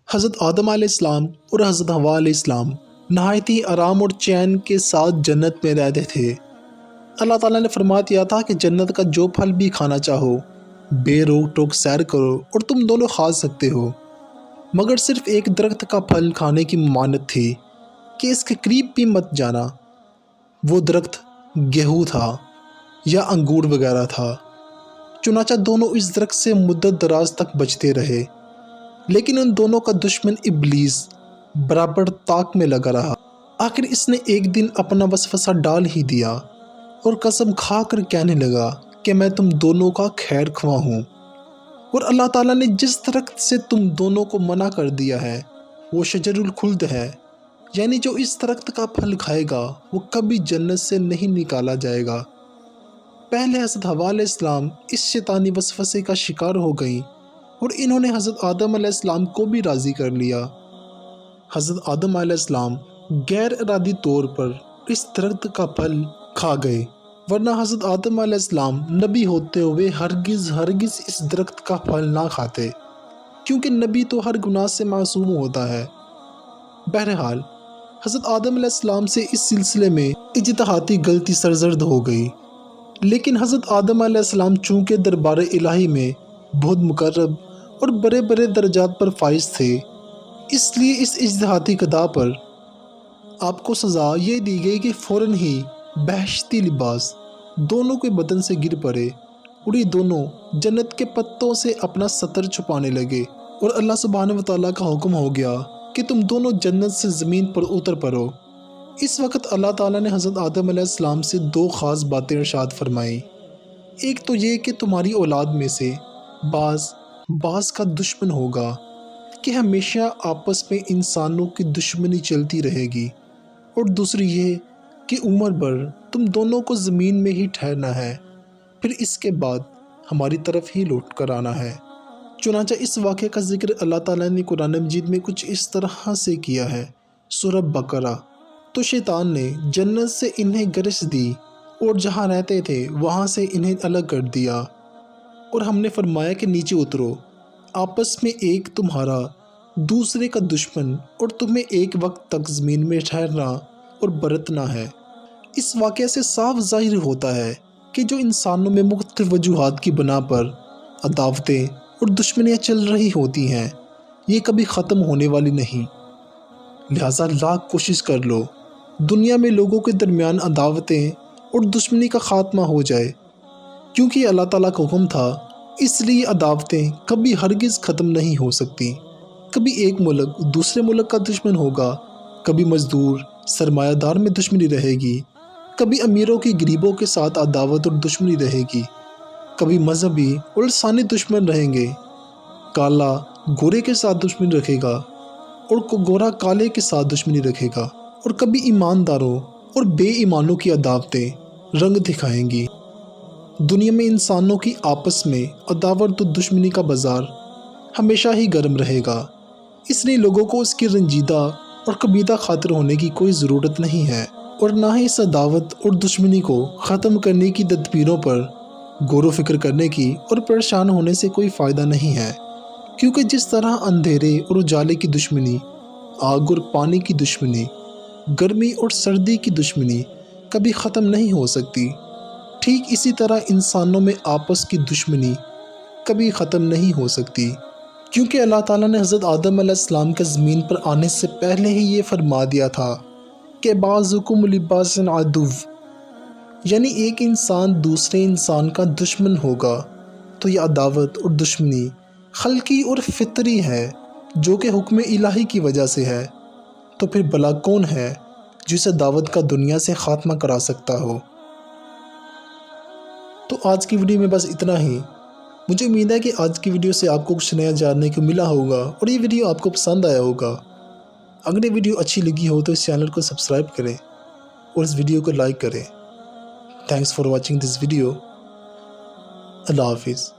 حضرت آدم علیہ السلام اور حضرت حوا علیہ السلام نہایت ہی آرام اور چین کے ساتھ جنت میں رہتے تھے۔ اللہ تعالیٰ نے فرما دیا تھا کہ جنت کا جو پھل بھی کھانا چاہو بے روک ٹوک سیر کرو اور تم دونوں کھا سکتے ہو، مگر صرف ایک درخت کا پھل کھانے کی ممانعت تھی کہ اس کے قریب بھی مت جانا۔ وہ درخت گیہوں تھا یا انگور وغیرہ تھا۔ چنانچہ دونوں اس درخت سے مدت دراز تک بچتے رہے، لیکن ان دونوں کا دشمن ابلیس برابر طاق میں لگا رہا۔ آخر اس نے ایک دن اپنا وسوسہ ڈال ہی دیا اور قسم کھا کر کہنے لگا کہ میں تم دونوں کا خیر خواہ ہوں، اور اللہ تعالیٰ نے جس درخت سے تم دونوں کو منع کر دیا ہے وہ شجر الخلد ہے، یعنی جو اس درخت کا پھل کھائے گا وہ کبھی جنت سے نہیں نکالا جائے گا۔ پہلے حضرت حوا علیہ السلام اس شیطانی وسوسے کا شکار ہو گئیں اور انہوں نے حضرت آدم علیہ السلام کو بھی راضی کر لیا۔ حضرت آدم علیہ السلام غیر ارادی طور پر اس درخت کا پھل کھا گئے، ورنہ حضرت آدم علیہ السلام نبی ہوتے ہوئے ہرگز اس درخت کا پھل نہ کھاتے، کیونکہ نبی تو ہر گناہ سے معصوم ہوتا ہے۔ بہرحال حضرت آدم علیہ السلام سے اس سلسلے میں اجتہادی غلطی سرزد ہو گئی، لیکن حضرت آدم علیہ السلام چونکہ دربار الہی میں بہت مقرب اور بڑے بڑے درجات پر فائز تھے، اس لیے اس اجتہادی خطا پر آپ کو سزا یہ دی گئی کہ فوراً ہی بہشتی لباس دونوں کے بدن سے گر پڑے اور یہ دونوں جنت کے پتوں سے اپنا ستر چھپانے لگے، اور اللہ سبحانہ وتعالیٰ کا حکم ہو گیا کہ تم دونوں جنت سے زمین پر اتر پڑو۔ اس وقت اللہ تعالیٰ نے حضرت آدم علیہ السلام سے دو خاص باتیں ارشاد فرمائیں۔ ایک تو یہ کہ تمہاری اولاد میں سے بعض کا دشمن ہوگا، کہ ہمیشہ آپس میں انسانوں کی دشمنی چلتی رہے گی، اور دوسری یہ کہ عمر بھر تم دونوں کو زمین میں ہی ٹھہرنا ہے، پھر اس کے بعد ہماری طرف ہی لوٹ کر آنا ہے۔ چنانچہ اس واقعے کا ذکر اللہ تعالیٰ نے قرآن مجید میں کچھ اس طرح سے کیا ہے۔ سورہ بقرہ۔ تو شیطان نے جنت سے انہیں گرش دی اور جہاں رہتے تھے وہاں سے انہیں الگ کر دیا، اور ہم نے فرمایا کہ نیچے اترو، آپس میں ایک تمہارا دوسرے کا دشمن، اور تمہیں ایک وقت تک زمین میں ٹھہرنا اور برتنا ہے۔ اس واقعے سے صاف ظاہر ہوتا ہے کہ جو انسانوں میں مختلف وجوہات کی بنا پر عداوتیں اور دشمنیاں چل رہی ہوتی ہیں یہ کبھی ختم ہونے والی نہیں، لہٰذا لاکھ کوشش کر لو دنیا میں لوگوں کے درمیان عداوتیں اور دشمنی کا خاتمہ ہو جائے، کیونکہ اللہ تعالیٰ کا حکم تھا، اس لیے عداوتیں کبھی ہرگز ختم نہیں ہو سکتی۔ کبھی ایک ملک دوسرے ملک کا دشمن ہوگا، کبھی مزدور سرمایہ دار میں دشمنی رہے گی، کبھی امیروں کی غریبوں کے ساتھ عداوت اور دشمنی رہے گی، کبھی مذہبی اور لسانی دشمن رہیں گے، کالا گورے کے ساتھ دشمنی رکھے گا اور گورا کالے کے ساتھ دشمنی رکھے گا، اور کبھی ایمانداروں اور بے ایمانوں کی عداوتیں رنگ دکھائیں گی۔ دنیا میں انسانوں کی آپس میں عداوت و دشمنی کا بازار ہمیشہ ہی گرم رہے گا، اس لیے لوگوں کو اس کی رنجیدہ اور کبیدہ خاطر ہونے کی کوئی ضرورت نہیں ہے، اور نہ ہی اس عداوت اور دشمنی کو ختم کرنے کی تدبیروں پر غور و فکر کرنے کی اور پریشان ہونے سے کوئی فائدہ نہیں ہے، کیونکہ جس طرح اندھیرے اور اجالے کی دشمنی، آگ اور پانی کی دشمنی، گرمی اور سردی کی دشمنی کبھی ختم نہیں ہو سکتی، ٹھیک اسی طرح انسانوں میں آپس کی دشمنی کبھی ختم نہیں ہو سکتی، کیونکہ اللہ تعالیٰ نے حضرت آدم علیہ السلام کے زمین پر آنے سے پہلے ہی یہ فرما دیا تھا کہ بعضکم لبعض عدو، یعنی ایک انسان دوسرے انسان کا دشمن ہوگا، تو یہ عداوت اور دشمنی خلقی اور فطری ہے جو کہ حکم الہی کی وجہ سے ہے، تو پھر بھلا کون ہے جس عداوت کا دنیا سے خاتمہ کرا سکتا ہو۔ تو آج کی ویڈیو میں بس اتنا ہی۔ مجھے امید ہے کہ آج کی ویڈیو سے آپ کو کچھ نیا جاننے کو ملا ہوگا اور یہ ویڈیو آپ کو پسند آیا ہوگا۔ اگر یہ ویڈیو اچھی لگی ہو تو اس چینل کو سبسکرائب کریں اور اس ویڈیو کو لائک کریں۔ Thanks for watching this video. اللہ حافظ۔